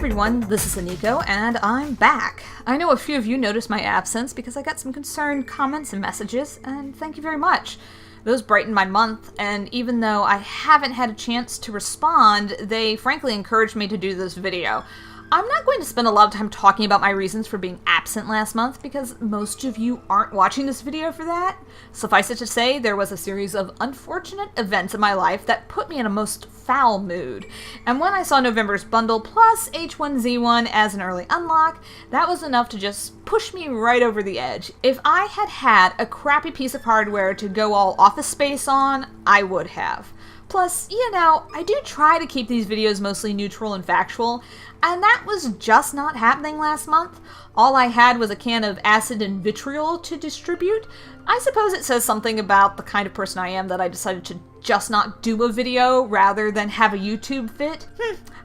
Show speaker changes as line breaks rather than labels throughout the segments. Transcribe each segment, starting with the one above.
everyone, this is Aniko, and I'm back. I know a few of you noticed my absence because I got some concerned comments and messages, and thank you very much. Those brightened my month, and even though I haven't had a chance to respond, they frankly encouraged me to do this video. I'm not going to spend a lot of time talking about my reasons for being absent last month because most of you aren't watching this video for that. Suffice it to say, there was a series of unfortunate events in my life that put me in a most foul mood. And when I saw November's bundle plus H1Z1 as an early unlock, that was enough to just push me right over the edge. If I had had a crappy piece of hardware to go all Office Space on, I would have. Plus, you know, I do try to keep these videos mostly neutral and factual, and that was just not happening last month. All I had was a can of acid and vitriol to distribute. I suppose it says something about the kind of person I am that I decided to just not do a video rather than have a YouTube fit.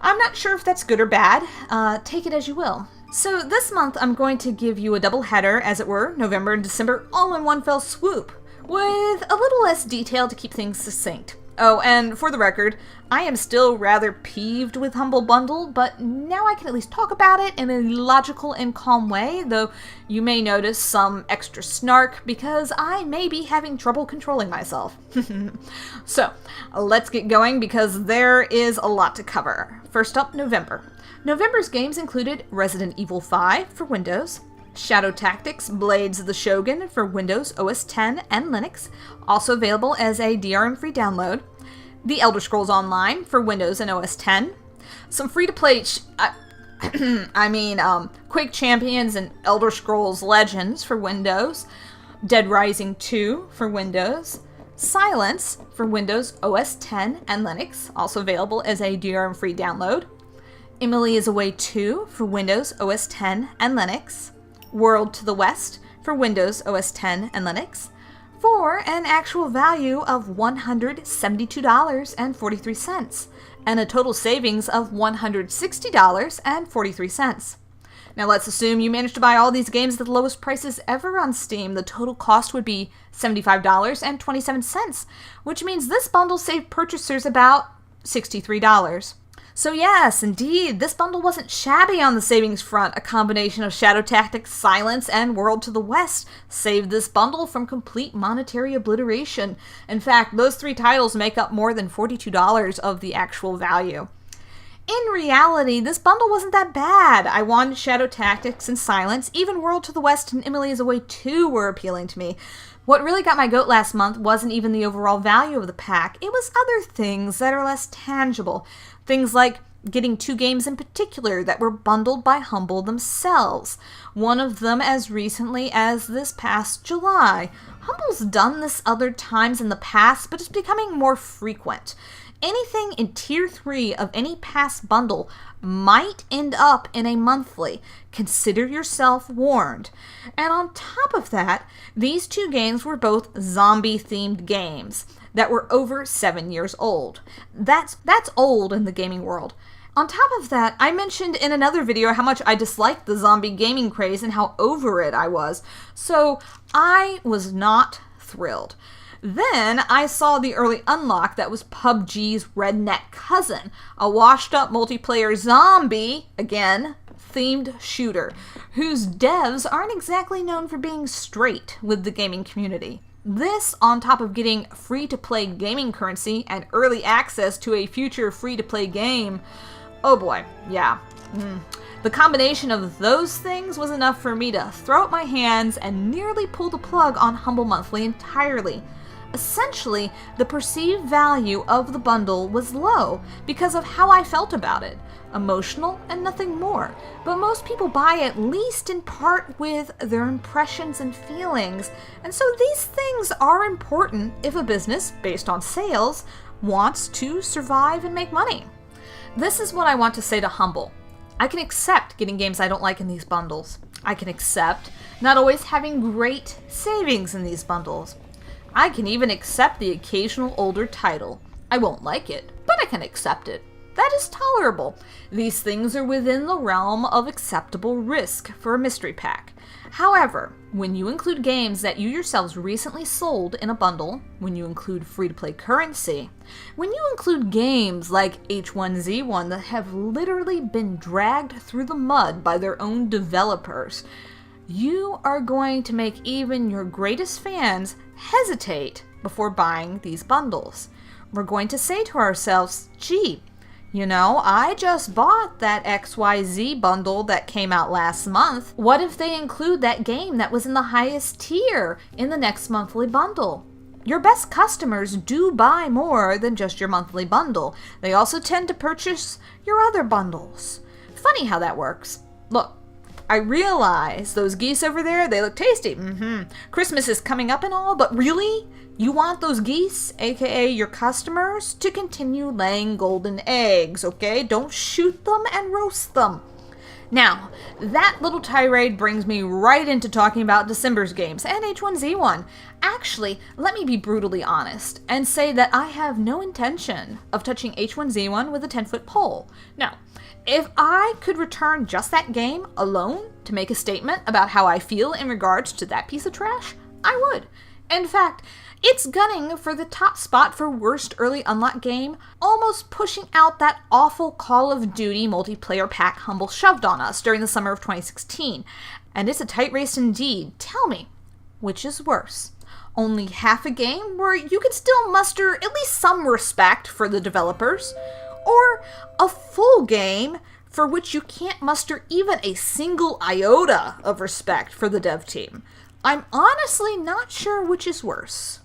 I'm not sure if that's good or bad. Take it as you will. So this month I'm going to give you a double header, as it were, November and December all in one fell swoop, with a little less detail to keep things succinct. Oh, and for the record, I am still rather peeved with Humble Bundle, but now I can at least talk about it in a logical and calm way, though you may notice some extra snark because I may be having trouble controlling myself. So, let's get going because there is a lot to cover. First up, November. November's games included Resident Evil 5 for Windows, Shadow Tactics: Blades of the Shogun for Windows OS X and Linux, also available as a DRM-free download. The Elder Scrolls Online for Windows and OS X. Some free-to-play, Quake Champions and Elder Scrolls Legends for Windows. Dead Rising 2 for Windows. Silence for Windows OS X and Linux, also available as a DRM-free download. Emily is Away 2 for Windows OS X and Linux. World to the West for Windows OS X and Linux, for an actual value of $172.43, and a total savings of $160.43. Now let's assume you managed to buy all these games at the lowest prices ever on Steam. The total cost would be $75.27, which means this bundle saved purchasers about $63. So yes, indeed, this bundle wasn't shabby on the savings front. A combination of Shadow Tactics, Silence, and World to the West saved this bundle from complete monetary obliteration. In fact, those three titles make up more than $42 of the actual value. In reality, this bundle wasn't that bad. I wanted Shadow Tactics and Silence. Even World to the West and Emily is Away 2 were appealing to me. What really got my goat last month wasn't even the overall value of the pack. It was other things that are less tangible. Things like getting two games in particular that were bundled by Humble themselves. One of them as recently as this past July. Humble's done this other times in the past, but it's becoming more frequent. Anything in Tier 3 of any past bundle might end up in a monthly. Consider yourself warned. And on top of that, these two games were both zombie-themed games that were over 7 years old. That's old in the gaming world. On top of that, I mentioned in another video how much I disliked the zombie gaming craze and how over it I was. So I was not thrilled. Then I saw the early unlock that was PUBG's redneck cousin, a washed-up multiplayer zombie, again, themed shooter, whose devs aren't exactly known for being straight with the gaming community. This, on top of getting free-to-play gaming currency and early access to a future free-to-play game, oh boy, yeah. The combination of those things was enough for me to throw up my hands and nearly pull the plug on Humble Monthly entirely. Essentially, the perceived value of the bundle was low because of how I felt about it. Emotional and nothing more. But most people buy at least in part with their impressions and feelings. And so these things are important if a business, based on sales, wants to survive and make money. This is what I want to say to Humble. I can accept getting games I don't like in these bundles. I can accept not always having great savings in these bundles. I can even accept the occasional older title. I won't like it, but I can accept it. That is tolerable. These things are within the realm of acceptable risk for a mystery pack. However, when you include games that you yourselves recently sold in a bundle, when you include free-to-play currency, when you include games like H1Z1 that have literally been dragged through the mud by their own developers, you are going to make even your greatest fans hesitate before buying these bundles. We're going to say to ourselves, gee, I just bought that XYZ bundle that came out last month. What if they include that game that was in the highest tier in the next monthly bundle? Your best customers do buy more than just your monthly bundle. They also tend to purchase your other bundles. Funny how that works. Look, I realize those geese over there, they look tasty. Christmas is coming up and all, but really? You want those geese, aka your customers, to continue laying golden eggs, okay? Don't shoot them and roast them. Now, that little tirade brings me right into talking about December's games and H1Z1. Actually, let me be brutally honest and say that I have no intention of touching H1Z1 with a 10-foot pole. No. If I could return just that game alone to make a statement about how I feel in regards to that piece of trash, I would. In fact, it's gunning for the top spot for worst early unlock game, almost pushing out that awful Call of Duty multiplayer pack Humble shoved on us during the summer of 2016. And it's a tight race indeed. Tell me, which is worse? Only half a game where you can still muster at least some respect for the developers? Or a full game for which you can't muster even a single iota of respect for the dev team? I'm honestly not sure which is worse.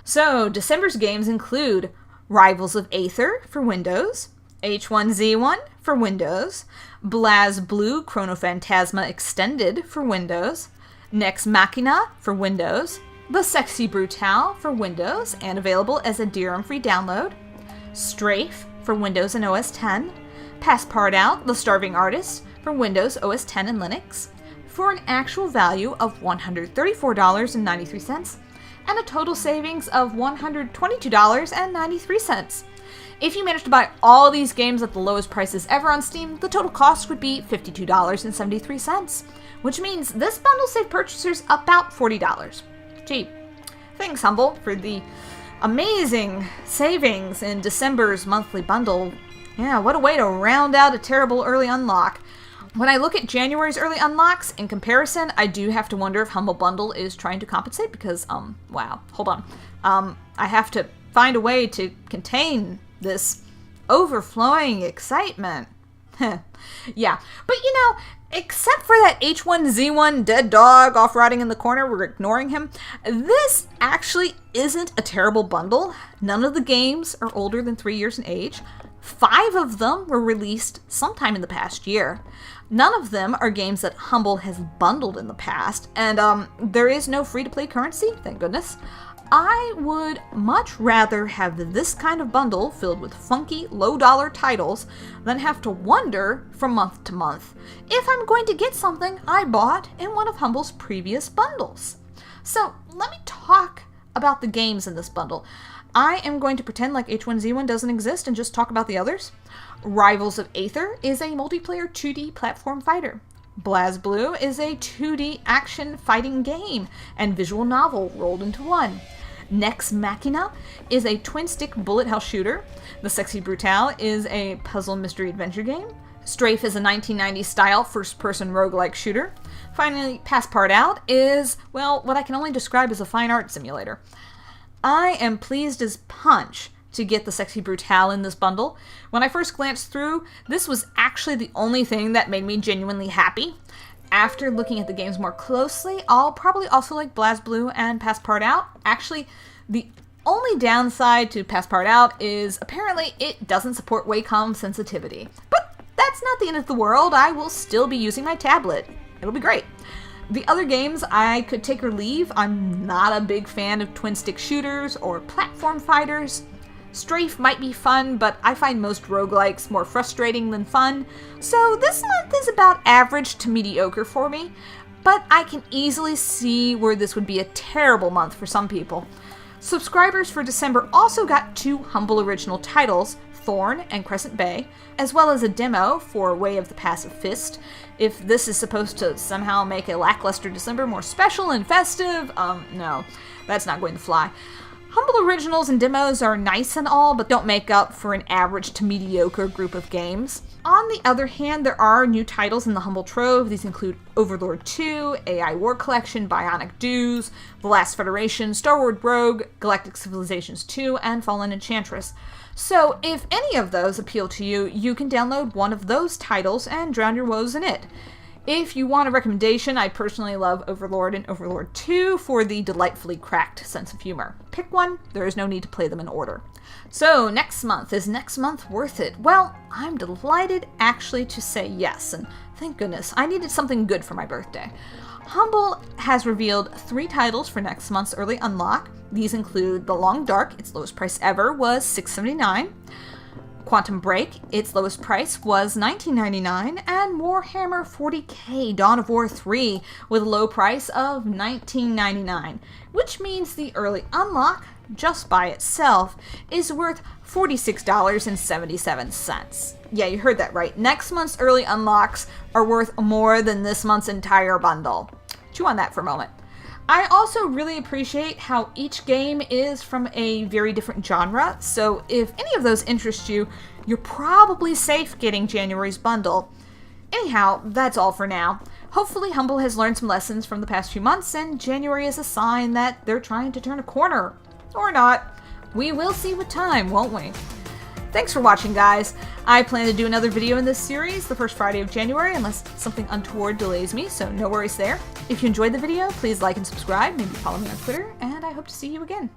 So, December's games include Rivals of Aether for Windows, H1Z1 for Windows, BlazBlue Chronophantasma Extended for Windows, Nex Machina for Windows, The Sexy Brutale for Windows and available as a DRM-free download, Strafe for Windows and OS X, Passpartout: The Starving Artist for Windows, OS X, and Linux, for an actual value of $134.93, and a total savings of $122.93. If you manage to buy all these games at the lowest prices ever on Steam, the total cost would be $52.73, which means this bundle saved purchasers about $40. Gee, thanks Humble for the amazing savings in December's monthly bundle. Yeah, what a way to round out a terrible early unlock. When I look at January's early unlocks, in comparison, I do have to wonder if Humble Bundle is trying to compensate because, wow, hold on. I have to find a way to contain this overflowing excitement. Yeah, but except for that H1Z1 dead dog off-riding in the corner, we're ignoring him, this actually isn't a terrible bundle. None of the games are older than 3 years in age. 5 of them were released sometime in the past year. None of them are games that Humble has bundled in the past, and there is no free-to-play currency, thank goodness. I would much rather have this kind of bundle filled with funky, low-dollar titles than have to wonder from month to month if I'm going to get something I bought in one of Humble's previous bundles. So let me talk about the games in this bundle. I am going to pretend like H1Z1 doesn't exist and just talk about the others. Rivals of Aether is a multiplayer 2D platform fighter. BlazBlue is a 2D action fighting game and visual novel rolled into one. Nex Machina is a twin-stick bullet hell shooter. The Sexy Brutale is a puzzle mystery adventure game. Strafe is a 1990s style first-person roguelike shooter. Finally, Passpartout is, well, what I can only describe as a fine art simulator. I am pleased as punch to get the Sexy Brutale in this bundle. When I first glanced through, this was actually the only thing that made me genuinely happy. After looking at the games more closely, I'll probably also like BlazBlue and Passpartout. Actually, the only downside to Passpartout is apparently it doesn't support Wacom sensitivity. But that's not the end of the world. I will still be using my tablet. It'll be great. The other games I could take or leave. I'm not a big fan of twin-stick shooters or platform fighters. Strafe might be fun, but I find most roguelikes more frustrating than fun, so this month is about average to mediocre for me, but I can easily see where this would be a terrible month for some people. Subscribers for December also got 2 Humble original titles, Thorn and Crescent Bay, as well as a demo for Way of the Passive Fist. If this is supposed to somehow make a lackluster December more special and festive, no, that's not going to fly. Humble originals and demos are nice and all, but don't make up for an average to mediocre group of games. On the other hand, there are new titles in the Humble Trove. These include Overlord 2, AI War Collection, Bionic Dues, The Last Federation, Star Wars Rogue, Galactic Civilizations 2, and Fallen Enchantress. So if any of those appeal to you, you can download one of those titles and drown your woes in it. If you want a recommendation, I personally love Overlord and Overlord 2 for the delightfully cracked sense of humor. Pick one, there is no need to play them in order. So next month, is next month worth it? Well, I'm delighted actually to say yes, and thank goodness, I needed something good for my birthday. Humble has revealed 3 titles for next month's early unlock. These include The Long Dark, its lowest price ever was $6.79. Quantum Break, its lowest price was $19.99, and Warhammer 40k Dawn of War 3 with a low price of $19.99, which means the early unlock, just by itself, is worth $46.77. Yeah, you heard that right. Next month's early unlocks are worth more than this month's entire bundle. Chew on that for a moment. I also really appreciate how each game is from a very different genre, so if any of those interest you, you're probably safe getting January's bundle. Anyhow, that's all for now. Hopefully Humble has learned some lessons from the past few months, and January is a sign that they're trying to turn a corner. Or not. We will see with time, won't we? Thanks for watching, guys. I plan to do another video in this series the first Friday of January, unless something untoward delays me, so no worries there. If you enjoyed the video, please like and subscribe, maybe follow me on Twitter, and I hope to see you again.